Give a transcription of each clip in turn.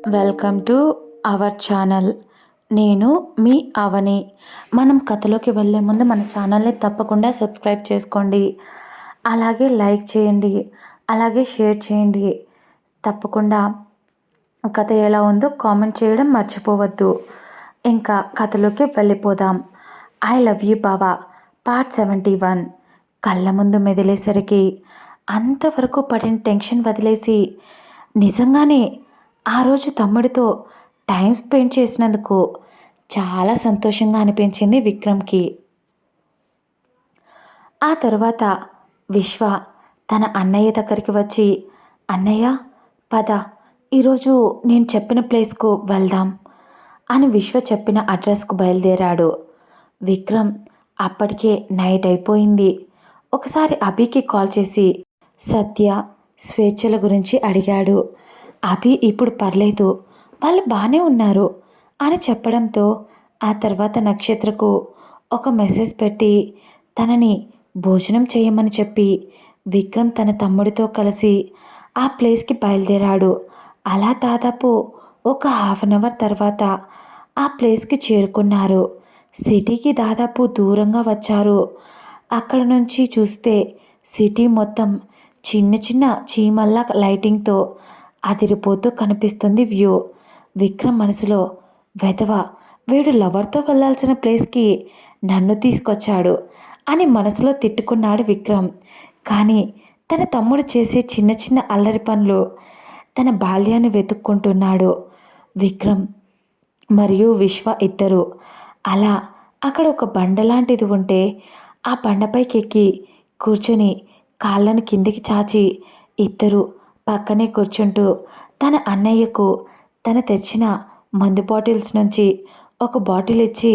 Welcome to our channel. నేను మీ అవని. మనం కథలోకి వెళ్ళే ముందు మన ఛానల్ని తప్పకుండా సబ్స్క్రైబ్ చేసుకోండి, అలాగే లైక్ చేయండి, అలాగే షేర్ చేయండి. తప్పకుండా కథ ఎలా ఉందో కామెంట్ చేయడం మర్చిపోవద్దు. ఇంకా కథలోకి వెళ్ళిపోదాం. ఐ లవ్ యూ బావా పార్ట్ 71. కళ్ళ ముందు మెదిలేసరికి అంతవరకు పడిన టెన్షన్ వదిలేసి నిజంగానే ఆ రోజు తమ్ముడితో టైం స్పెండ్ చేసినందుకు చాలా సంతోషంగా అనిపించింది విక్రమ్కి. ఆ తర్వాత విశ్వ తన అన్నయ్య దగ్గరికి వచ్చి, అన్నయ్య పద, ఈరోజు నేను చెప్పిన ప్లేస్కు వెళ్దాం అని విశ్వ చెప్పిన అడ్రస్కు బయలుదేరాడు. విక్రమ్ అప్పటికే నైట్ అయిపోయింది. ఒకసారి అభికి కాల్ చేసి సత్య స్వేచ్ఛల గురించి అడిగాడు. అభి ఇప్పుడు పర్లేదు, వాళ్ళు బాగానే ఉన్నారు అని చెప్పడంతో ఆ తర్వాత నక్షత్రకు ఒక మెసేజ్ పెట్టి తనని భోజనం చేయమని చెప్పి విక్రమ్ తన తమ్ముడితో కలిసి ఆ ప్లేస్కి బయలుదేరాడు. అలా దాదాపు ఒక హాఫ్ అన్ అవర్ తర్వాత ఆ ప్లేస్కి చేరుకున్నారు. సిటీకి దాదాపు దూరంగా వచ్చారు. అక్కడ నుంచి చూస్తే సిటీ మొత్తం చిన్న చిన్న చీమల్లా లైటింగ్తో అదిరిపోతూ కనిపిస్తుంది వ్యూ. విక్రమ్ మనసులో, వెధవ, వీడు లవర్తో వెళ్ళాల్సిన ప్లేస్కి నన్ను తీసుకొచ్చాడు అని మనసులో తిట్టుకున్నాడు విక్రమ్. కానీ తన తమ్ముడు చేసే చిన్న చిన్న అల్లరి పనులు తన బాల్యాన్ని వెతుక్కుంటున్నాడు. విక్రమ్ మరియు విశ్వ ఇద్దరు అలా అక్కడ ఒక బండ లాంటిది ఉంటే ఆ బండపైకి ఎక్కి కూర్చొని కాళ్ళను కిందికి చాచి ఇద్దరు పక్కనే కూర్చుంటూ తన అన్నయ్యకు తను తెచ్చిన మందు బాటిల్స్ నుంచి ఒక బాటిల్ ఇచ్చి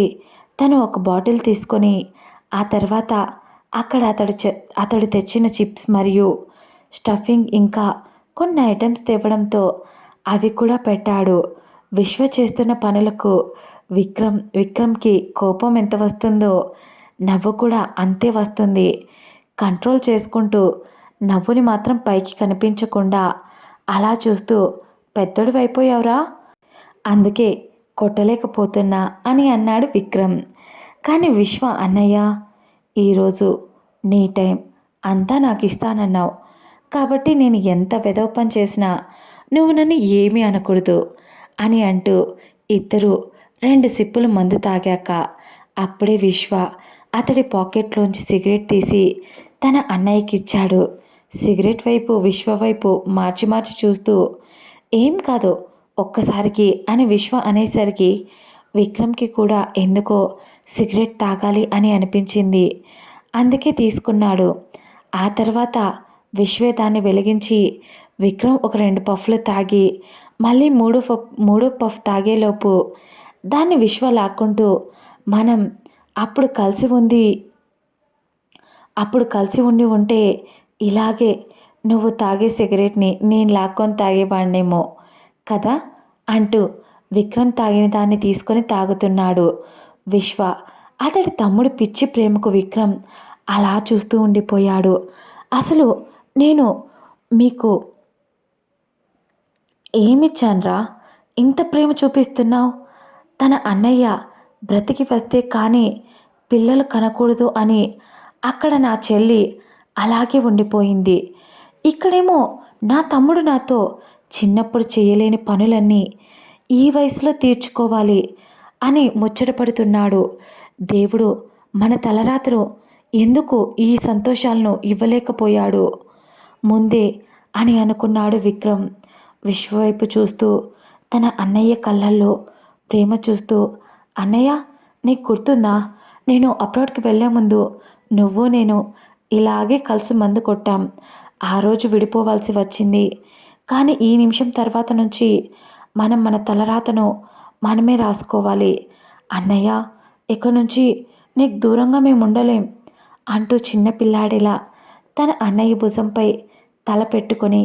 తను ఒక బాటిల్ తీసుకొని ఆ తర్వాత అక్కడ అతడు తెచ్చిన చిప్స్ మరియు స్టఫింగ్ ఇంకా కొన్ని ఐటమ్స్ తేవడంతో అవి కూడా పెట్టాడు. విశ్వ చేస్తున్న పనులకు విక్రమ్కి కోపం ఎంత వస్తుందో నవ్వు కూడా అంతే వస్తుంది. కంట్రోల్ చేసుకుంటూ నవ్వుని మాత్రం పైకి కనిపించకుండా అలా చూస్తూ, పెద్దోడు అయిపోయావురా, అందుకే కొట్టలేకపోతున్నా అని అన్నాడు విక్రమ్. కానీ విశ్వ, అన్నయ్య ఈరోజు నీ టైం అంతా నాకు ఇస్తానన్నావు కాబట్టి నేను ఎంత వెధవ పని చేసినా నువ్వు నన్ను ఏమీ అనకూడదు అని అంటూ ఇద్దరు 2 సిప్పులు మందు తాగాక అప్పుడే విశ్వ అతడి పాకెట్లోంచి సిగరెట్ తీసి తన అన్నయ్యకి ఇచ్చాడు. సిగరెట్ వైపు విశ్వ వైపు మార్చి మార్చి చూస్తూ, ఏం కాదు ఒక్కసారికి అని విశ్వ అనేసరికి విక్రమ్కి కూడా ఎందుకో సిగరెట్ తాగాలి అని అనిపించింది. అందుకే తీసుకున్నాడు. ఆ తర్వాత విశ్వే దాన్ని వెలిగించి విక్రమ్ ఒక 2 పఫ్లు తాగి మళ్ళీ మూడో పఫ్ తాగేలోపు దాన్ని విశ్వ లాక్కుంటూ, మనం అప్పుడు కలిసి ఉంటే ఇలాగే నువ్వు తాగే సిగరెట్ని నేను లాక్కొని తాగేవాడినేమో కదా అంటూ విక్రమ్ తాగిన దాన్ని తీసుకొని తాగుతున్నాడు విశ్వ. అతడి తమ్ముడు పిచ్చి ప్రేమకు విక్రమ్ అలా చూస్తూ ఉండిపోయాడు. అసలు నేను మీకు ఏమిచ్చాన్రా, ఇంత ప్రేమ చూపిస్తున్నావు? తన అన్నయ్య బ్రతికి వస్తే కానీ పిల్లలు కనకూడదు అని అక్కడ నా చెల్లి అలాగే ఉండిపోయింది. ఇక్కడేమో నా తమ్ముడు నాతో చిన్నప్పుడు చేయలేని పనులన్నీ ఈ వయసులో తీర్చుకోవాలి అని ముచ్చటపడుతున్నాడు. దేవుడు మన తలరాతను ఎందుకు ఈ సంతోషాలను ఇవ్వలేకపోయాడు ముందే అని అనుకున్నాడు విక్రమ్. విశ్వవైపు చూస్తూ తన అన్నయ్య కళ్ళల్లో ప్రేమ చూస్తూ, అన్నయ్య నీకు గుర్తుందా, నేను అబ్రాడ్కి వెళ్ళే ముందు నువ్వు నేను ఇలాగే కలిసి మందు కొట్టాం. ఆ రోజు విడిపోవాల్సి వచ్చింది. కానీ ఈ నిమిషం తర్వాత నుంచి మనం మన తలరాతను మనమే రాసుకోవాలి. అన్నయ్య ఇక నుంచి నీకు దూరంగా మేము ఉండలేం అంటూ చిన్న పిల్లాడిలా తన అన్నయ్య భుజంపై తల పెట్టుకొని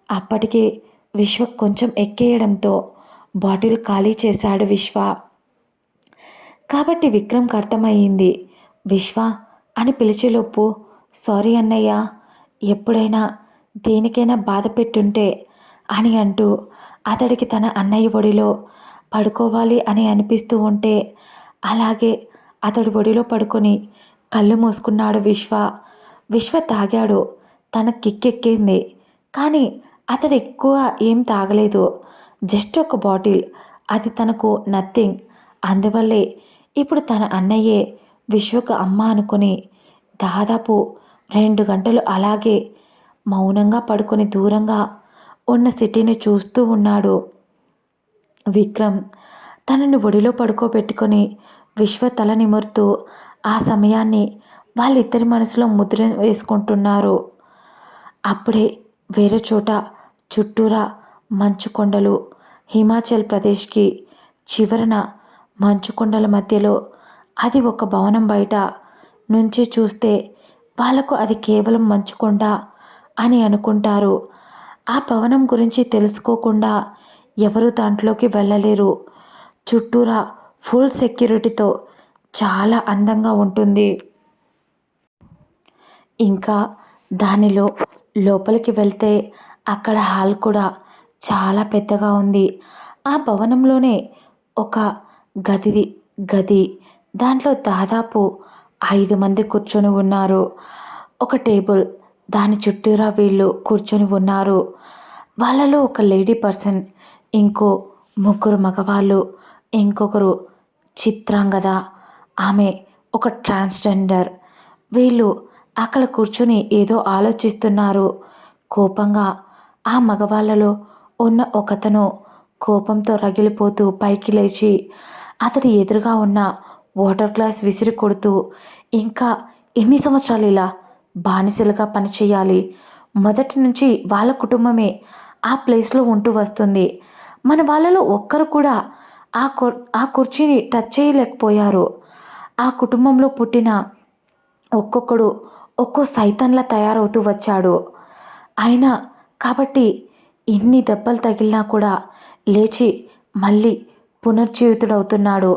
అప్పటికే విశ్వ కొంచెం ఎక్కేయడంతో బాటిల్ ఖాళీ చేశాడు విశ్వ. కాబట్టి విక్రమ్కి అర్థమయ్యింది. విశ్వ అని పిలిచేలోపు, సారీ అన్నయ్య, ఎప్పుడైనా దేనికైనా బాధ పెట్టుంటే అని అంటూ అతడికి తన అన్నయ్య ఒడిలో పడుకోవాలి అని అనిపిస్తూ ఉంటే అలాగే అతడి ఒడిలో పడుకొని కళ్ళు మూసుకున్నాడు విశ్వ. విశ్వ తాగాడు. తనకు కిక్కెక్కింది. కానీ అతడు ఎక్కువ ఏం తాగలేదు. జస్ట్ ఒక బాటిల్. అది తనకు నథింగ్. అందువల్లే ఇప్పుడు తన అన్నయ్యే విశ్వకు అమ్మ అనుకుని దాదాపు 2 గంటలు అలాగే మౌనంగా పడుకొని దూరంగా ఉన్న సిటీని చూస్తూ ఉన్నాడు. విక్రమ్ తనని ఒడిలో పడుకోబెట్టుకొని విశ్వ తల నిమురుతూ ఆ సమయాన్ని వాళ్ళిద్దరి మనసులో ముద్ర వేసుకుంటున్నారు. అప్పుడే వేరే చోట చుట్టూరా మంచు కొండలు, హిమాచల్ ప్రదేశ్కి చివరన మంచు కొండల మధ్యలో అది ఒక భవనం బయట నుంచి చూస్తే వాళ్ళకు అది కేవలం మంచు కొండ అని అనుకుంటారు. ఆ భవనం గురించి తెలుసుకోకుండా ఎవరు దాంట్లోకి వెళ్ళలేరు. చుట్టూరా ఫుల్ సెక్యూరిటీతో చాలా అందంగా ఉంటుంది. ఇంకా దానిలో లోపలికి వెళ్తే అక్కడ హాల్ కూడా చాలా పెద్దగా ఉంది. ఆ భవనంలోనే ఒక గది. దాంట్లో దాదాపు 5 మంది కూర్చొని ఉన్నారు. ఒక టేబుల్, దాని చుట్టూరా వీళ్ళు కూర్చొని ఉన్నారు. వాళ్ళలో ఒక లేడీ పర్సన్, ఇంకో ముగ్గురు మగవాళ్ళు, ఇంకొకరు చిత్రాంగద, ఆమె ఒక ట్రాన్స్జెండర్. వీళ్ళు అక్కడ కూర్చొని ఏదో ఆలోచిస్తున్నారు కోపంగా. ఆ మగవాళ్ళలో ఉన్న ఒకతను కోపంతో రగిలిపోతూ పైకి లేచి అతడి ఎదురుగా ఉన్న వాటర్ గ్లాస్ విసిరి కొడుతూ, ఇంకా ఎన్ని సంవత్సరాలు ఇలా బానిసలుగా పనిచేయాలి? మొదటి నుంచి వాళ్ళ కుటుంబమే ఆ ప్లేస్లో ఉంటూ వస్తుంది. మన వాళ్ళలో ఒక్కరు కూడా ఆ కుర్చీని టచ్ చేయలేకపోయారు. ఆ కుటుంబంలో పుట్టిన ఒక్కొక్కడు ఒక్కో సైతాన్లా తయారవుతూ వచ్చాడు. అయినా కాబట్టి ఎన్ని దెబ్బలు తగిలినా కూడా లేచి మళ్ళీ పునర్జీవితుడవుతున్నాడు.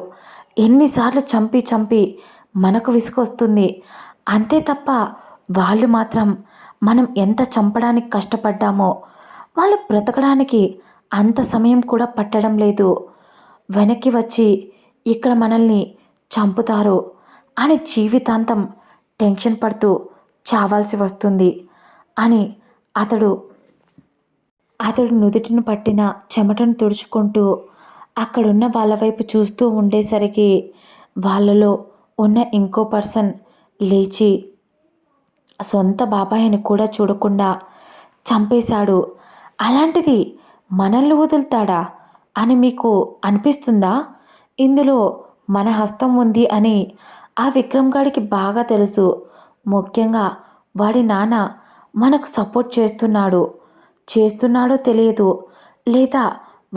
ఎన్నిసార్లు చంపి మనకు విసుగొస్తుంది. అంతే తప్ప వాళ్ళు మాత్రం మనం ఎంత చంపడానికి కష్టపడ్డామో వాళ్ళు బ్రతకడానికి అంత సమయం కూడా పట్టడం లేదు. వెనక్కి వచ్చి ఇక్కడ మనల్ని చంపుతారు అని జీవితాంతం టెన్షన్ పడుతూ చావాల్సి వస్తుంది అని అతడు నుదుటిని పట్టిన చెమటను తుడుచుకుంటూ అక్కడున్న వాళ్ళ వైపు చూస్తూ ఉండేసరికి వాళ్ళలో ఉన్న ఇంకో పర్సన్ లేచి సొంత బాబాయిని కూడా చూడకుండా చంపేశాడు. అలాంటిది మనల్ని వదులుతాడా అని మీకు అనిపిస్తుందా? ఇందులో మన హస్తం ఉంది అని ఆ విక్రమ్ గాడికి బాగా తెలుసు. ముఖ్యంగా వాడి నాన్న మనకు సపోర్ట్ చేస్తున్నాడో తెలియదు, లేదా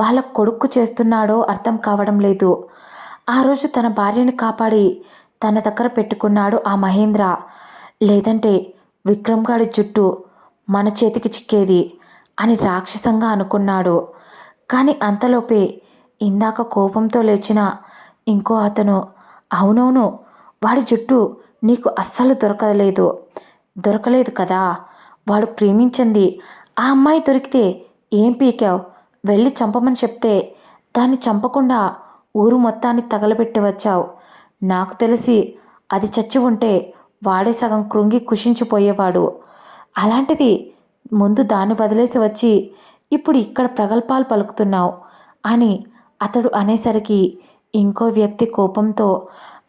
వాళ్ళ కొడుకు చేస్తున్నాడో అర్థం కావడం లేదు. ఆ రోజు తన భార్యను కాపాడి తన దగ్గర పెట్టుకున్నాడు ఆ మహేంద్ర. లేదంటే విక్రమ్ గాడి జుట్టు మన చేతికి చిక్కేది అని రాక్షసంగా అనుకున్నాడు. కానీ అంతలోపే ఇందాక కోపంతో లేచిన ఇంకో అతను, అవునవును, వాడి జుట్టు నీకు అస్సలు దొరకలేదు కదా. వాడు ప్రేమించింది ఆ అమ్మాయి దొరికితే ఏం పీకావు? వెళ్ళి చంపమని చెప్తే దాన్ని చంపకుండా ఊరు మొత్తాన్ని తగలబెట్టి వచ్చావు. నాకు తెలిసి అది చచ్చి ఉంటే వాడే సగం కృంగి కుషించిపోయేవాడు. అలాంటిది ముందు దాన్ని వదిలేసి వచ్చి ఇప్పుడు ఇక్కడ ప్రగల్భాలు పలుకుతున్నావు అని అతడు అనేసరికి ఇంకో వ్యక్తి కోపంతో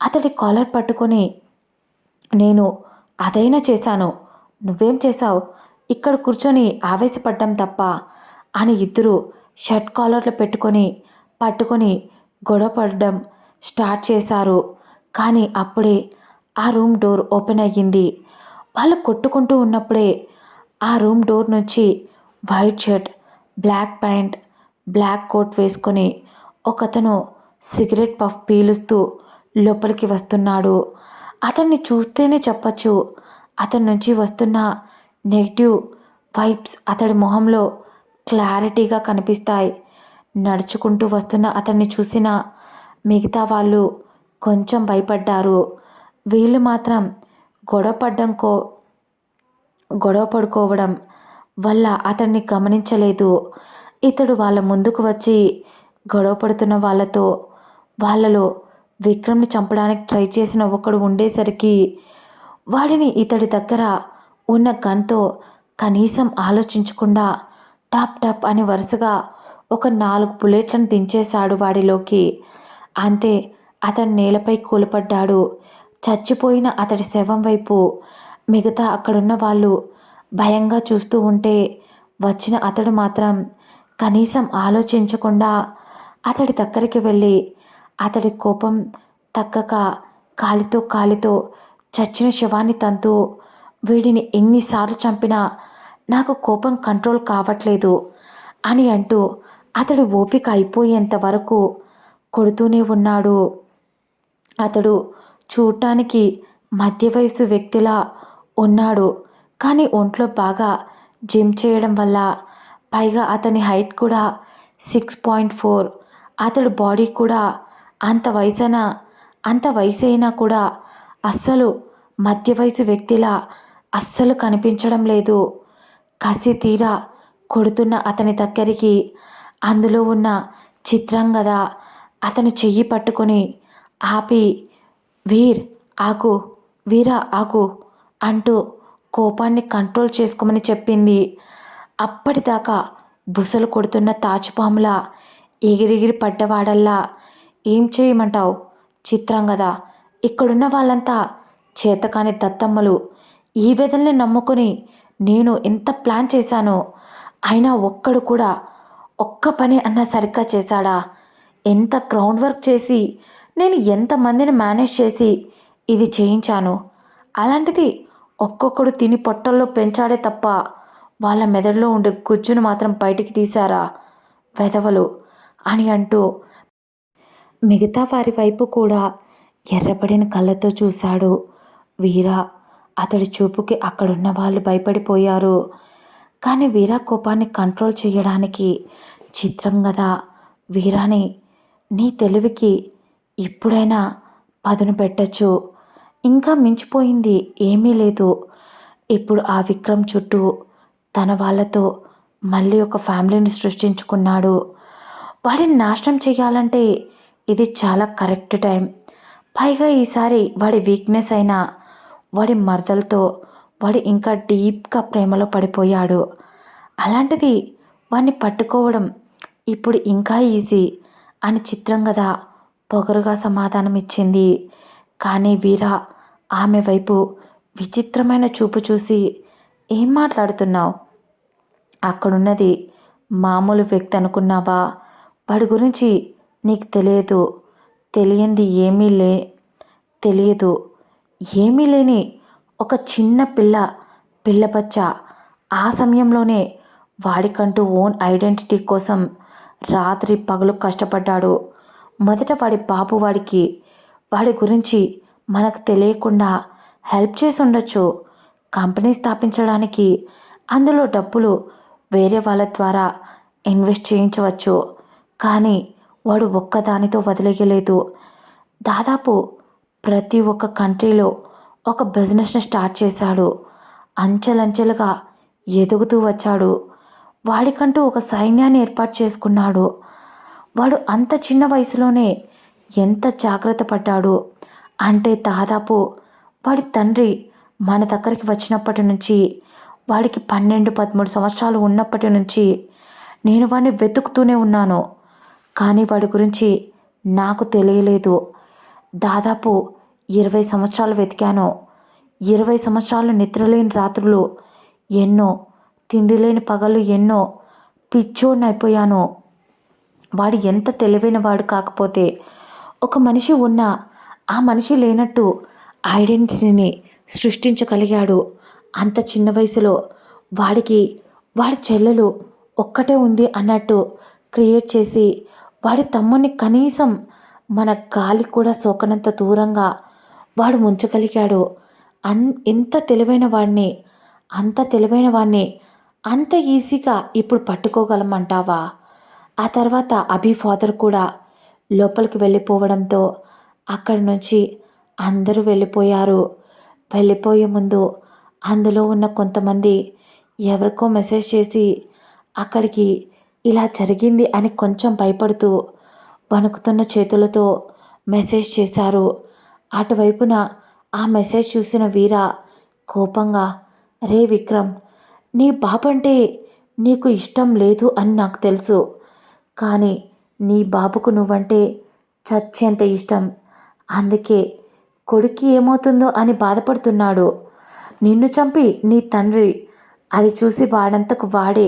అతడి కాలర్ పట్టుకొని, నేను అదైనా చేశాను, నువ్వేం చేశావు? ఇక్కడ కూర్చొని ఆవేశపడ్డం తప్ప అని ఇద్దరు షర్ట్ కాలర్లు పట్టుకొని గొడవ పడడం స్టార్ట్ చేశారు. కానీ అప్పుడే ఆ రూమ్ డోర్ ఓపెన్ అయ్యింది. వాళ్ళు కొట్టుకుంటూ ఉన్నప్పుడే ఆ రూమ్ డోర్ నుంచి white shirt, black pant, black coat వేసుకొని ఒకతను సిగరెట్ పఫ్ పీలుస్తూ లోపలికి వస్తున్నాడు. అతన్ని చూస్తేనే చెప్పచ్చు అతని నుంచి వస్తున్న నెగిటివ్ వైబ్స్ అతడి మొహంలో క్లారిటీగా కనిపిస్తాయి. నడుచుకుంటూ వస్తున్న అతన్ని చూసిన మిగతా వాళ్ళు కొంచెం భయపడ్డారు. వీళ్ళు మాత్రం గొడవ పడుకోవడం వల్ల అతన్ని గమనించలేదు. ఇతడు వాళ్ళ ముందుకు వచ్చి గొడవ పడుతున్న వాళ్ళలో విక్రమ్ని చంపడానికి ట్రై చేసిన ఒకడు ఉండేసరికి వాడిని ఇతడి దగ్గర ఉన్న గన్తో కనీసం ఆలోచించకుండా టాప్ టాప్ అని వరుసగా ఒక 4 బుల్లెట్లను దించేశాడు వాడిలోకి. అంతే, అతడు నేలపై కూలపడ్డాడు. చచ్చిపోయిన అతడి శవం వైపు మిగతా అక్కడున్న వాళ్ళు భయంగా చూస్తూ ఉంటే వచ్చిన అతడు మాత్రం కనీసం ఆలోచించకుండా అతడి దగ్గరికి వెళ్ళి అతడి కోపం తగ్గక కాలితో చచ్చిన శవాన్ని తంతూ, వీడిని ఎన్నిసార్లు చంపినా నాకు కోపం కంట్రోల్ కావట్లేదు అని అంటూ అతడు ఓపిక అయిపోయేంత వరకు కొడుతూనే ఉన్నాడు. అతడు చూడటానికి మధ్య వయసు వ్యక్తిలా ఉన్నాడు. కానీ ఒంట్లో బాగా జిమ్ చేయడం వల్ల, పైగా అతని హైట్ కూడా 6.4, అతడు బాడీ కూడా అంత వయసైనా కూడా అస్సలు మధ్య వయసు వ్యక్తిలా అస్సలు కనిపించడం లేదు. కసి తీరా కొడుతున్న అతని దగ్గరికి అందులో ఉన్న చిత్రాంగద అతని చెయ్యి పట్టుకొని ఆపి, ఆగు, వీరా ఆగు అంటూ కోపాన్ని కంట్రోల్ చేసుకోమని చెప్పింది. అప్పటిదాకా బుసలు కొడుతున్న తాచుపాములా ఎగిరెగిరి పడ్డవాడల్లా, ఏం చేయమంటావు చిత్రాంగద? ఇక్కడున్న వాళ్ళంతా చేతకాని దత్తమ్మలు. ఈ వెదల్ని నమ్ముకొని నేను ఎంత ప్లాన్ చేశానో, అయినా ఒక్కడు కూడా ఒక్క పని అన్నా సరిగ్గా చేశాడా? ఎంత గ్రౌండ్ వర్క్ చేసి నేను ఎంతమందిని మేనేజ్ చేసి ఇది చేయించాను. అలాంటిది ఒక్కొక్కడు తిని పొట్టల్లో పెంచాడే తప్ప వాళ్ళ మెదడులో ఉండే గుజ్జును మాత్రం బయటికి తీశారా వెధవలు అని అంటూ మిగతా వారి వైపు కూడా ఎర్రబడిన కళ్ళతో చూశాడు వీరా. అతడి చూపుకి అక్కడున్న వాళ్ళు భయపడిపోయారు. కానీ వీరా కోపాన్ని కంట్రోల్ చేయడానికి చిత్రాంగద వీరాని, నీ తెలివికి ఇప్పుడైనా పదును పెట్టచ్చు. ఇంకా మించిపోయింది ఏమీ లేదు. ఇప్పుడు ఆ విక్రమ్ చుట్టూ తన వాళ్ళతో మళ్ళీ ఒక ఫ్యామిలీని సృష్టించుకున్నాడు. వాడిని నాశనం చేయాలంటే ఇది చాలా కరెక్ట్ టైం. పైగా ఈసారి వాడి వీక్నెస్ అయిన వాడి మరదలతో వాడు ఇంకా డీప్గా ప్రేమలో పడిపోయాడు. అలాంటిది వాడిని పట్టుకోవడం ఇప్పుడు ఇంకా ఈజీ అని చిత్రాంగద పొగరుగా సమాధానం ఇచ్చింది. కానీ వీరా ఆమె వైపు విచిత్రమైన చూపు చూసి, ఏం మాట్లాడుతున్నావు? అక్కడున్నది మామూలు వ్యక్తి అనుకున్నావా? వాడి గురించి నీకు తెలియంది తెలియదు. ఏమీ లేని ఒక చిన్న పిల్లబచ్చ. ఆ సమయంలోనే వాడికంటూ ఓన్ ఐడెంటిటీ కోసం రాత్రి పగలు కష్టపడ్డాడు. మొదట వాడి బాబు వాడి గురించి మనకు తెలియకుండా హెల్ప్ చేసి ఉండొచ్చు. కంపెనీ స్థాపించడానికి అందులో డబ్బులు వేరే వాళ్ళ ద్వారా ఇన్వెస్ట్ చేయించవచ్చు. కానీ వాడు ఒక్కదానితో వదిలేయలేదు. దాదాపు ప్రతి ఒక్క కంట్రీలో ఒక బిజినెస్ని స్టార్ట్ చేశాడు. అంచెలంచెలుగా ఎదుగుతూ వచ్చాడు. వాడికంటూ ఒక సైన్యాన్ని ఏర్పాటు చేసుకున్నాడు. వాడు అంత చిన్న వయసులోనే ఎంత జాగ్రత్త పడ్డాడు అంటే, దాదాపు వాడి తండ్రి మన దగ్గరికి వచ్చినప్పటి నుంచి, వాడికి 12-13 సంవత్సరాలు ఉన్నప్పటి నుంచి నేను వాడిని వెతుకుతూనే ఉన్నాను. కానీ వాడి గురించి నాకు తెలియలేదు. దాదాపు 20 సంవత్సరాలు వెతికాను. 20 సంవత్సరాలు నిద్రలేని రాత్రులు ఎన్నో, తిండి లేని పగలు ఎన్నో. పిచ్చోడినైపోయాను. వాడు ఎంత తెలివైన వాడు కాకపోతే, ఒక మనిషి ఉన్నా ఆ మనిషి లేనట్టు ఐడెంటిటీని సృష్టించగలిగాడు. అంత చిన్న వయసులో వాడి చెల్లెలు ఒక్కటే ఉంది అన్నట్టు క్రియేట్ చేసి, వాడి తమ్ముడిని కనీసం మన గాలి కూడా సోకనంత దూరంగా వాడు ఉంచగలిగాడు. ఎంత తెలివైన వాడిని అంత ఈజీగా ఇప్పుడు పట్టుకోగలమంటావా? ఆ తర్వాత అభి ఫాదర్ కూడా లోపలికి వెళ్ళిపోవడంతో అక్కడి నుంచి అందరూ వెళ్ళిపోయారు. వెళ్ళిపోయే ముందు అందులో ఉన్న కొంతమంది ఎవరికో మెసేజ్ చేసి అక్కడికి ఇలా జరిగింది అని కొంచెం భయపడుతూ వణుకుతున్న చేతులతో మెసేజ్ చేశారు. అటువైపున ఆ మెసేజ్ చూసిన వీర కోపంగా, రే విక్రమ్, నీ బాబంటే నీకు ఇష్టం లేదు అని నాకు తెలుసు. కానీ నీ బాబుకు నువ్వంటే చచ్చేంత ఇష్టం. అందుకే కొడుక్కి ఏమవుతుందో అని బాధపడుతున్నాడు. నిన్ను చంపి నీ తండ్రి అది చూసి వాడంతకు వాడే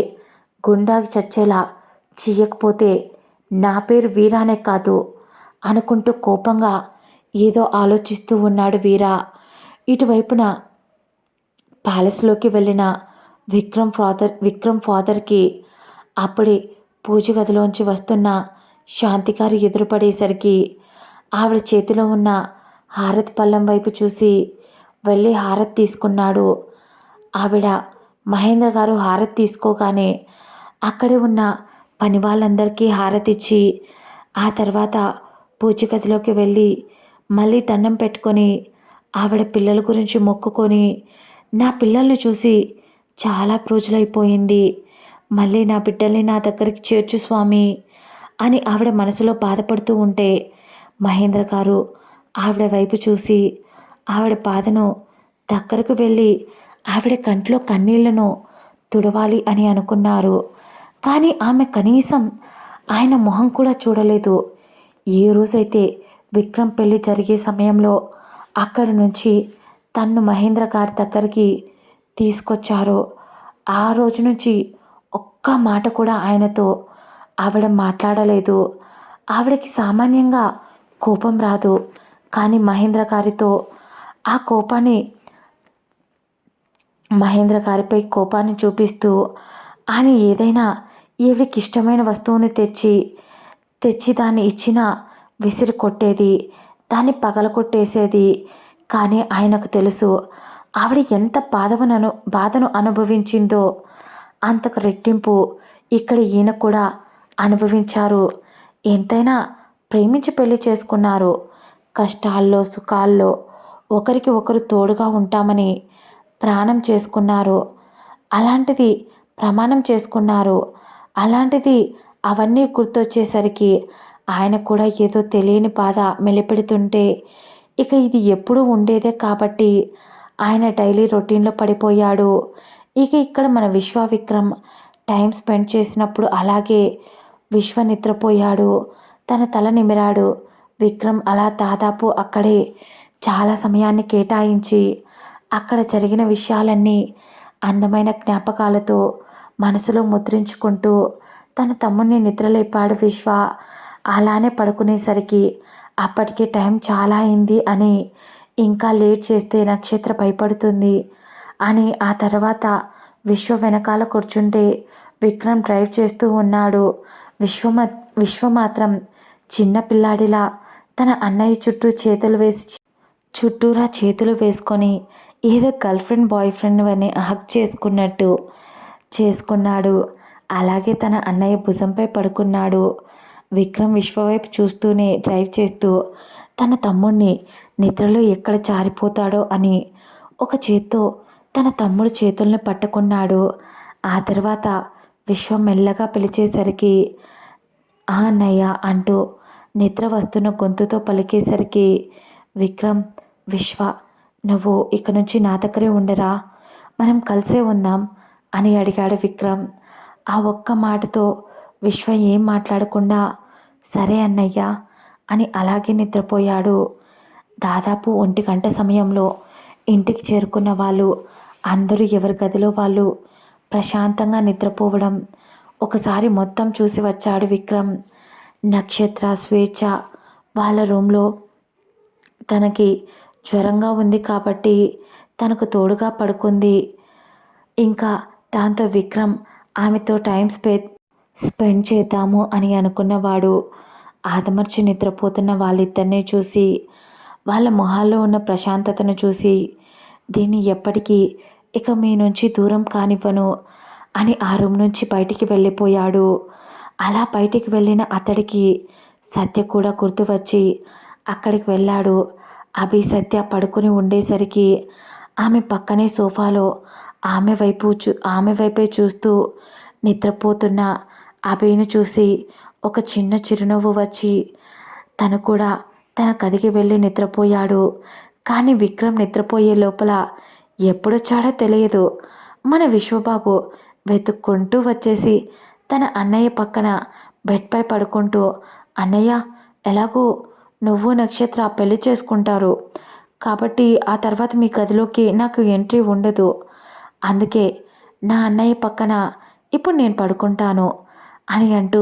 గుండాకి చచ్చేలా చెయ్యకపోతే నా పేరు వీరానే కాదు అనుకుంటూ కోపంగా ఏదో ఆలోచిస్తూ ఉన్నాడు వీర. ఇటువైపున ప్యాలెస్లోకి వెళ్ళిన విక్రమ్ ఫాదర్కి అప్పుడే పూజ గదిలోంచి వస్తున్న శాంతి గారు ఎదురుపడేసరికి ఆవిడ చేతిలో ఉన్న హారతి పళ్ళెం వైపు చూసి వెళ్ళి హారతి తీసుకున్నాడు. ఆవిడ మహేంద్ర గారు హారతి తీసుకోగానే అక్కడే ఉన్న పని వాళ్ళందరికీ హారతి ఇచ్చి ఆ తర్వాత పూజ గదిలోకి వెళ్ళి మళ్ళీ దండం పెట్టుకొని ఆవిడ పిల్లల గురించి మొక్కుకొని, నా పిల్లల్ని చూసి చాలా రోజులైపోయింది, మళ్ళీ నా బిడ్డల్ని నా దగ్గరికి చేర్చు స్వామి అని ఆవిడ మనసులో బాధపడుతూ ఉంటే మహేంద్ర గారు ఆవిడ వైపు చూసి ఆవిడ బాధను దగ్గరకు వెళ్ళి ఆవిడ కంట్లో కన్నీళ్లను తుడవాలి అని అనుకున్నారు. కానీ ఆమె కనీసం ఆయన మొహం కూడా చూడలేదు. ఏ రోజైతే విక్రమ్ పెళ్లి జరిగే సమయంలో అక్కడి నుంచి తన్ను మహేంద్ర గారి దగ్గరికి తీసుకొచ్చారో ఆ రోజు నుంచి ఒక్క మాట కూడా ఆయనతో ఆవిడ మాట్లాడలేదు. ఆవిడకి సామాన్యంగా కోపం రాదు. కానీ మహేంద్ర గారిపై కోపాన్ని చూపిస్తూ ఆయన ఏదైనా ఈవిడికి ఇష్టమైన వస్తువుని తెచ్చి దాన్ని ఇచ్చినా విసిరి కొట్టేది, దాన్ని పగలగొట్టేసేది. కానీ ఆయనకు తెలుసు ఆవిడ ఎంత బాధను అనుభవించిందో అంతకు రెట్టింపు ఇక్కడ ఈయన కూడా అనుభవించారు. ఎంతైనా ప్రేమించి పెళ్లి చేసుకున్నారు. కష్టాల్లో సుఖాల్లో ఒకరికి ఒకరు తోడుగా ఉంటామని ప్రాణం చేసుకున్నారు. అలాంటిది ప్రమాణం చేసుకున్నారు. అలాంటిది అవన్నీ గుర్తొచ్చేసరికి ఆయన కూడా ఏదో తెలియని బాధ మెలిపెడుతుంటే ఇక ఇది ఎప్పుడూ ఉండేదే కాబట్టి ఆయన డైలీ రొటీన్లో పడిపోయాడు. ఇక ఇక్కడ మన విక్రమ్ టైం స్పెండ్ చేసినప్పుడు అలాగే విశ్వ నిద్రపోయాడు. తన తల నిమిరాడు. విక్రమ్ అలా దాదాపు అక్కడే చాలా సమయాన్ని కేటాయించి అక్కడ జరిగిన విషయాలన్నీ అందమైన జ్ఞాపకాలతో మనసులో ముద్రించుకుంటూ తన తమ్ముడిని నిద్రలేపాడు విశ్వ. అలానే పడుకునేసరికి అప్పటికే టైం చాలా అయింది అని, ఇంకా లేట్ చేస్తే నక్షత్ర భయపడుతుంది అని, ఆ తర్వాత విశ్వ వెనకాల కూర్చుంటే విక్రమ్ డ్రైవ్ చేస్తూ ఉన్నాడు. విశ్వ మాత్రం చిన్న పిల్లాడిలా తన అన్నయ్య చుట్టూరా చేతులు వేసుకొని ఏదో గర్ల్ ఫ్రెండ్ బాయ్ ఫ్రెండ్ అని హక్ చేసుకున్నాడు. అలాగే తన అన్నయ్య భుజంపై పడుకున్నాడు. విక్రమ్ విశ్వ వైపు చూస్తూనే డ్రైవ్ చేస్తూ తన తమ్ముడిని నిద్రలో ఎక్కడ జారిపోతాడో అని ఒక చేత్తో తన తమ్ముడు చేతుల్ని పట్టుకున్నాడు. ఆ తర్వాత విశ్వ మెల్లగా పిలిచేసరికి ఆ అన్నయ్య అంటూ నిద్ర వస్తున్న గొంతుతో పలికేసరికి విక్రమ్, విశ్వ, నువ్వు ఇక నుంచి నా దగ్గరే ఉండరా, మనం కలిసే ఉందాం అని అడిగాడు విక్రమ్. ఆ ఒక్క మాటతో విశ్వ ఏం మాట్లాడకుండా సరే అన్నయ్య అని అలాగే నిద్రపోయాడు. దాదాపు 1 గంట సమయంలో ఇంటికి చేరుకున్న వాళ్ళు అందరూ ఎవరి గదిలో వాళ్ళు ప్రశాంతంగా నిద్రపోవడం ఒకసారి మొత్తం చూసి వచ్చాడు విక్రమ్. నక్షత్ర, స్వేచ్ఛ వాళ్ళ రూమ్లో తనకి జ్వరంగా ఉంది కాబట్టి తనకు తోడుగా పడుకుంది. ఇంకా దాంతో విక్రమ్ ఆమెతో టైం స్పెండ్ చేద్దాము అని అనుకున్నవాడు ఆదమర్చి నిద్రపోతున్న వాళ్ళిద్దరినీ చూసి, వాళ్ళ మొహాల్లో ఉన్న ప్రశాంతతను చూసి, దీన్ని ఎప్పటికీ ఇక మీ నుంచి దూరం కానివ్వను అని ఆ రూమ్ నుంచి బయటికి వెళ్ళిపోయాడు. అలా బయటికి వెళ్ళిన అతడికి సత్య కూడా గుర్తు వచ్చి అక్కడికి వెళ్ళాడు. సత్య పడుకుని ఉండేసరికి ఆమె పక్కనే సోఫాలో ఆమె వైపే చూస్తూ నిద్రపోతున్న అభిని చూసి ఒక చిన్న చిరునవ్వు వచ్చి తను కూడా తన గదికి వెళ్ళి నిద్రపోయాడు. కానీ విక్రమ్ నిద్రపోయే లోపల ఎప్పుడొచ్చాడో తెలియదు. మన విశ్వబాబు వెతుక్కుంటూ వచ్చేసి తన అన్నయ్య పక్కన బెడ్పై పడుకుంటూ, అన్నయ్య, ఎలాగో నువ్వు నక్షత్ర పెళ్లి చేసుకుంటారు కాబట్టి ఆ తర్వాత మీ గదిలోకి నాకు ఎంట్రీ ఉండదు. అందుకే నా అన్నయ్య పక్కన ఇప్పుడు నేను పడుకుంటాను అని అంటూ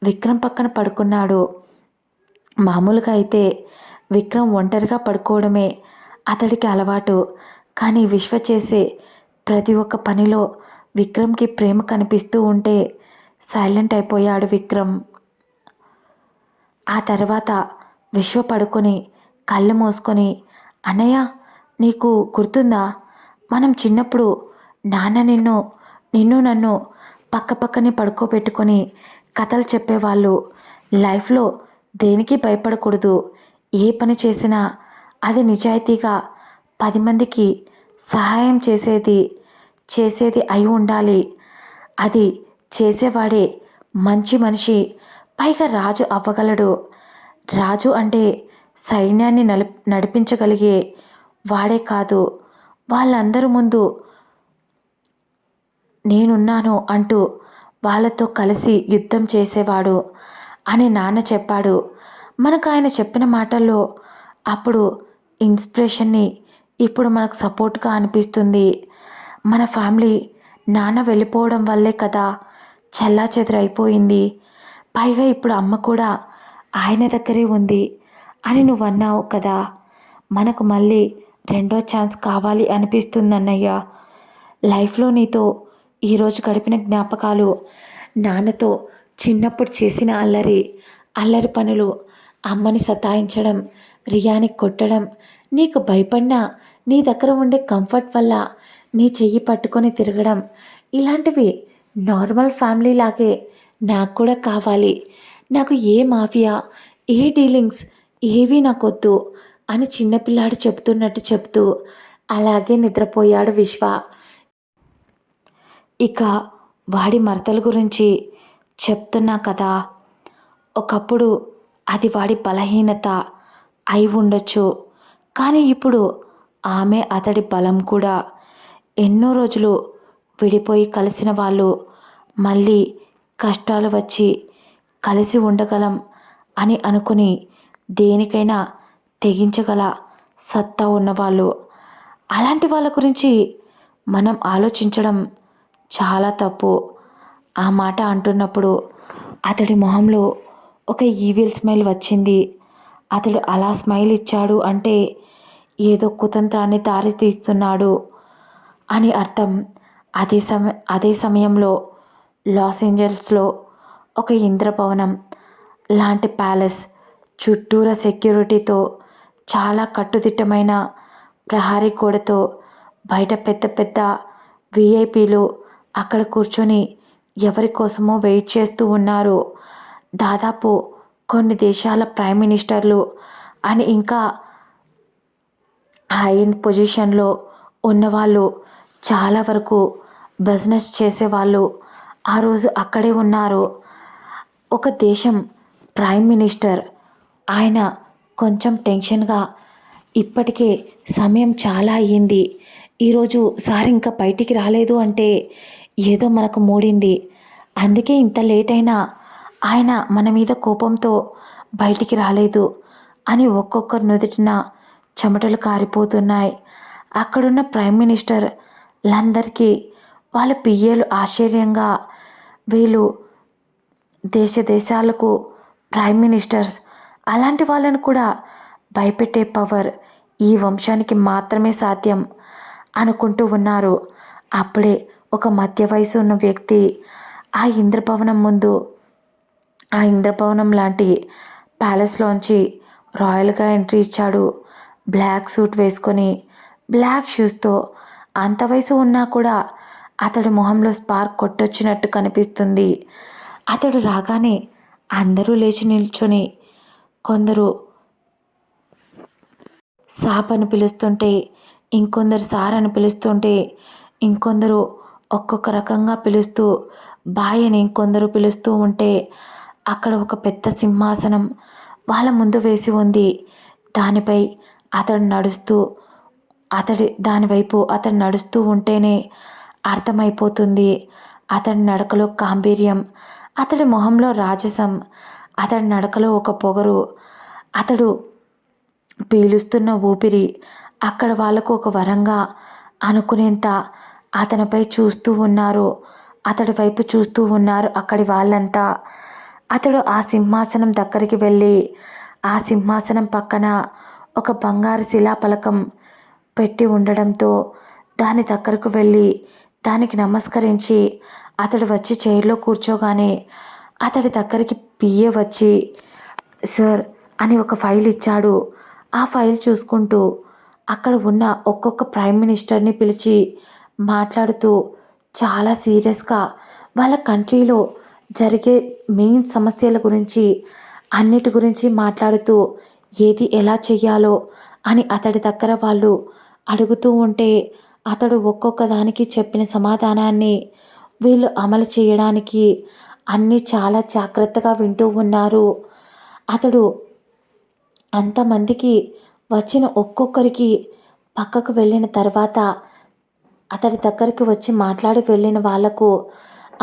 విక్రమ్ పక్కన పడుకున్నాడు. మామూలుగా అయితే విక్రమ్ ఒంటరిగా పడుకోవడమే అతడికి అలవాటు. కానీ విశ్వ చేసే ప్రతి ఒక్క పనిలో విక్రమ్కి ప్రేమ కనిపిస్తూ ఉంటే సైలెంట్ అయిపోయాడు విక్రమ్. ఆ తర్వాత విశ్వ పడుకొని కళ్ళు మూసుకొని, అన్నయ్య, నీకు గుర్తుందా, మనం చిన్నప్పుడు నాన్న నిన్ను నన్ను పక్కపక్కనే పడుకోబెట్టుకొని కథలు చెప్పేవాళ్ళు. లైఫ్లో దేనికి భయపడకూడదు, ఏ పని చేసినా అది నిజాయితీగా 10 మందికి సహాయం చేసేది అయి ఉండాలి. అది చేసేవాడే మంచి మనిషి, పైగా రాజు అవ్వగలడు. రాజు అంటే సైన్యాన్ని నడిపించగలిగే వాడే కాదు, వాళ్ళందరి ముందు నేనున్నాను అంటూ వాళ్ళతో కలిసి యుద్ధం చేసేవాడు అని నాన్న చెప్పాడు. మనకు ఆయన చెప్పిన మాటల్లో అప్పుడు ఇన్స్పిరేషన్ని ఇప్పుడు మనకు సపోర్ట్గా అనిపిస్తుంది. మన ఫ్యామిలీ నాన్న వెళ్ళిపోవడం వల్లే కదా చెల్లాచెదురైపోయింది. పైగా ఇప్పుడు అమ్మ కూడా ఆయన దగ్గరే ఉంది అని నువ్వు అన్నావు కదా, మనకు మళ్ళీ రెండో ఛాన్స్ కావాలి అనిపిస్తుంది అన్నయ్య. లైఫ్లో నీతో ఈరోజు గడిపిన జ్ఞాపకాలు, నాన్నతో చిన్నప్పుడు చేసిన అల్లరి పనులు, అమ్మని సతాయించడం, రియాని కొట్టడం, నీకు భయపడినా నీ దగ్గర ఉండే కంఫర్ట్ వల్ల నీ చెయ్యి పట్టుకొని తిరగడం, ఇలాంటివి నార్మల్ ఫ్యామిలీ లాగే నాకు కూడా కావాలి. నాకు ఏ మాఫియా, ఏ డీలింగ్స్ ఏవీ నాకొద్దు అని చిన్నపిల్లాడు చెప్తున్నట్టు చెప్తూ అలాగే నిద్రపోయాడు విశ్వ. ఇక వాడి మరదల గురించి చెప్తున్నా కదా, ఒకప్పుడు అది వాడి బలహీనత అయి ఉండొచ్చు. కానీ ఇప్పుడు ఆమె అతడి బలం కూడా. ఎన్నో రోజులు విడిపోయి కలిసిన వాళ్ళు మళ్ళీ కష్టాలు వచ్చి కలిసి ఉండగలం అని అనుకుని దేనికైనా తెగించగల సత్తా ఉన్నవాళ్ళు. అలాంటి వాళ్ళ గురించి మనం ఆలోచించడం చాలా తప్పు. ఆ మాట అంటున్నప్పుడు అతడి మొహంలో ఒక ఈవిల్ స్మైల్ వచ్చింది. అతడు అలా స్మైల్ ఇచ్చాడు అంటే ఏదో కుతంత్రాన్ని దారి తీస్తున్నాడు అని అర్థం. అదే సమయంలో లాస్ ఏంజల్స్లో ఒక ఇంద్రభవనం లాంటి ప్యాలెస్ చుట్టూరా సెక్యూరిటీతో, చాలా కట్టుదిట్టమైన ప్రహరీ గోడతో, బయట పెద్ద పెద్ద విఐపీలు అక్కడ కూర్చొని ఎవరి కోసమో వెయిట్ చేస్తూ ఉన్నారు. దాదాపు కొన్ని దేశాల ప్రైమ్ మినిస్టర్లు అని ఇంకా హై ఎండ్ పొజిషన్లో ఉన్నవాళ్ళు, చాలా వరకు బిజినెస్ చేసేవాళ్ళు ఆ రోజు అక్కడే ఉన్నారు. ఒక దేశం ప్రైమ్ మినిస్టర్, ఆయన కొంచెం టెన్షన్గా, ఇప్పటికే సమయం చాలా అయ్యింది, ఈరోజు సార్ ఇంకా బయటికి రాలేదు అంటే ఏదో మనకు మూడింది, అందుకే ఇంత లేట్ అయినా ఆయన మన మీద కోపంతో బయటికి రాలేదు అని ఒక్కొక్కరు నుదుటిన చెమటలు కారిపోతున్నాయి. అక్కడున్న ప్రైమ్ మినిస్టర్లందరికీ వాళ్ళ పిఏలు ఆశ్చర్యంగా, వీళ్ళు దేశాలకు ప్రైమ్ మినిస్టర్స్, అలాంటి వాళ్ళను కూడా భయపెట్టే పవర్ ఈ వంశానికి మాత్రమే సాధ్యం అనుకుంటూ ఉన్నారు. అప్పుడే ఒక మధ్య వయసు ఉన్న వ్యక్తి ఆ ఇంద్రభవనం లాంటి ప్యాలెస్లోంచి రాయల్గా ఎంట్రీ ఇచ్చాడు. బ్లాక్ సూట్ వేసుకొని, బ్లాక్ షూస్తో. అంత వయసు ఉన్నా కూడా అతడి మొహంలో స్పార్క్ కొట్టొచ్చినట్టు కనిపిస్తుంది. అతడు రాగానే అందరూ లేచి నిల్చొని, కొందరు సాబ్ అని పిలుస్తుంటే, ఇంకొందరు సార్ అని పిలుస్తుంటే, ఇంకొందరు ఒక్కొక్క రకంగా పిలుస్తూ బాయ్ అని కొందరు పిలుస్తూ ఉంటే అక్కడ ఒక పెద్ద సింహాసనం వాళ్ళ ముందు వేసి ఉంది. దానిపై అతడు నడుస్తూ అతడు నడుస్తూ ఉంటేనే అర్థమైపోతుంది. అతడి నడకలో గాంభీర్యం, అతడి మొహంలో రాజసం, అతడి నడకలో ఒక పొగరు, అతడు పీలుస్తున్న ఊపిరి అక్కడ వాళ్ళకు ఒక వరంగా అనుకునేంత అతనిపై చూస్తూ ఉన్నారు. అతడి వైపు చూస్తూ ఉన్నారు అక్కడి వాళ్ళంతా. అతడు ఆ సింహాసనం దగ్గరికి వెళ్ళి ఆ సింహాసనం పక్కన ఒక బంగారు శిలాఫలకం పెట్టి ఉండడంతో దాని దగ్గరకు వెళ్ళి దానికి నమస్కరించి అతడు వచ్చి చైర్లో కూర్చోగానే అతడి దగ్గరికి పిఏ వచ్చి సార్ అని ఒక ఫైల్ ఇచ్చాడు. ఆ ఫైల్ చూసుకుంటూ అక్కడ ఉన్న ఒక్కొక్క ప్రైమ్ మినిస్టర్ని పిలిచి మాట్లాడుతూ చాలా సీరియస్గా వాళ్ళ కంట్రీలో జరిగే మెయిన్ సమస్యల గురించి అన్నిటి గురించి మాట్లాడుతూ ఏది ఎలా చెయ్యాలో అని అతడి దగ్గర వాళ్ళు అడుగుతూ ఉంటే అతడు ఒక్కొక్క దానికి చెప్పిన సమాధానాన్ని వీళ్ళు అమలు చేయడానికి అన్నీ చాలా జాగ్రత్తగా వింటూ ఉన్నారు. అతడు అంతమందికి వచ్చిన ఒక్కొక్కరికి పక్కకు వెళ్ళిన తర్వాత అతడి దగ్గరికి వచ్చి మాట్లాడి వెళ్ళిన వాళ్లకు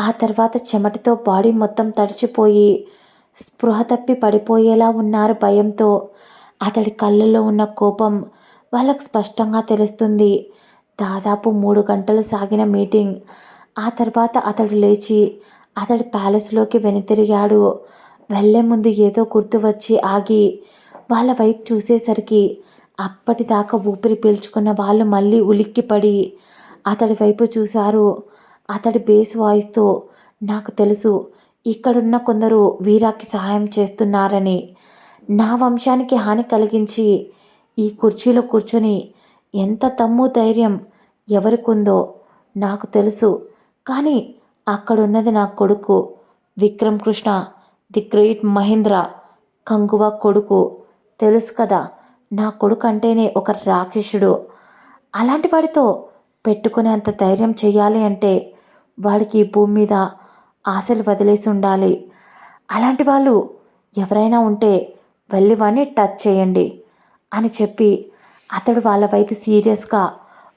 ఆ తర్వాత చెమటతో బాడీ మొత్తం తడిచిపోయి స్పృహ తప్పి పడిపోయేలా ఉన్నారు భయంతో. అతడి కళ్ళల్లో ఉన్న కోపం వాళ్ళకు స్పష్టంగా తెలుస్తుంది. దాదాపు 3 గంటలు సాగిన మీటింగ్. ఆ తర్వాత అతడు లేచి అతడి ప్యాలెస్లోకి వెనుతిరిగాడు. వెళ్లే ముందు ఏదో గుర్తు వచ్చి ఆగి వాళ్ళ వైపు చూసేసరికి అప్పటిదాకా ఊపిరి పీల్చుకున్న వాళ్ళు మళ్ళీ ఉలిక్కిపడి అతడి వైపు చూశారు. అతడి బేస్ వాయిస్తో నాకు తెలుసు ఇక్కడున్న కొందరు వీరాకి సహాయం చేస్తున్నారని. నా వంశానికి హాని కలిగించి ఈ కుర్చీలో కూర్చొని ఎంత దమ్ము ధైర్యం ఎవరికుందో నాకు తెలుసు. కానీ అక్కడున్నది నా కొడుకు విక్రమ్ కృష్ణ, ది గ్రేట్ మహేంద్ర కంగువా కొడుకు. తెలుసు కదా, నా కొడుకు అంటేనే ఒక రాక్షసుడు. అలాంటి వాడితో పెట్టుకునేంత ధైర్యం చేయాలి అంటే వాడికి ఈ భూమి మీద ఆశలు వదిలేసి ఉండాలి. అలాంటి వాళ్ళు ఎవరైనా ఉంటే వెళ్ళి వాడిని టచ్ చేయండి అని చెప్పి అతడు వాళ్ళ వైపు సీరియస్గా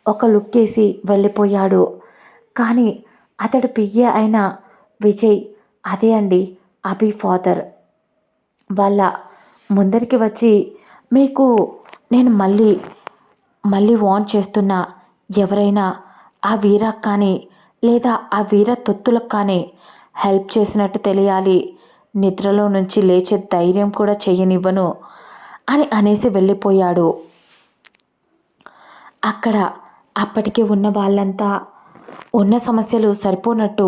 ఒక లుక్ వేసి వెళ్ళిపోయాడు. కానీ అతడు పిఏ అయిన విజయ్ అదే అండి అభి ఫాదర్ వాళ్ళ ముందరికి వచ్చి మీకు నేను మళ్ళీ వార్న్ చేస్తున్నా, ఎవరైనా ఆ వీరాకు కానీ లేదా ఆ వీర తొత్తులకు కానీ హెల్ప్ చేసినట్టు తెలియాలి. నిద్రలో నుంచి లేచే ధైర్యం కూడా చెయ్యనివ్వను అని అనేసి వెళ్ళిపోయాడు. అక్కడ అప్పటికే ఉన్న వాళ్ళంతా ఉన్న సమస్యలు సరిపోనట్టు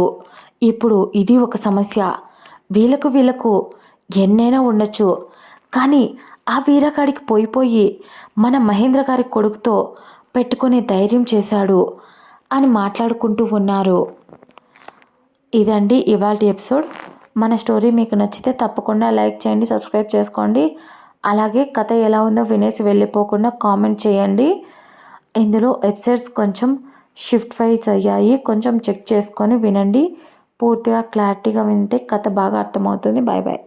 ఇప్పుడు ఇది ఒక సమస్య. వీళ్ళకు ఎన్నైనా ఉండొచ్చు, కానీ ఆ వీరగాడికి పోయి మన మహేంద్ర గారి కొడుకుతో పెట్టుకునే ధైర్యం చేశాడు అని మాట్లాడుకుంటూ ఉన్నారు. ఇదండి ఇవాల్టి ఎపిసోడ్. మన స్టోరీ మీకు నచ్చితే తప్పకుండా లైక్ చేయండి, సబ్స్క్రైబ్ చేసుకోండి. అలాగే కథ ఎలా ఉందో వినేసి వెళ్ళిపోకుండా కామెంట్ చేయండి. ఇందులో ఎపిసోడ్స్ కొంచెం షిఫ్ట్ వైజ్ అయ్యాయి, కొంచెం చెక్ చేసుకొని వినండి. పూర్తిగా క్లారిటీగా వింటే కథ బాగా అర్థమవుతుంది. Bye bye.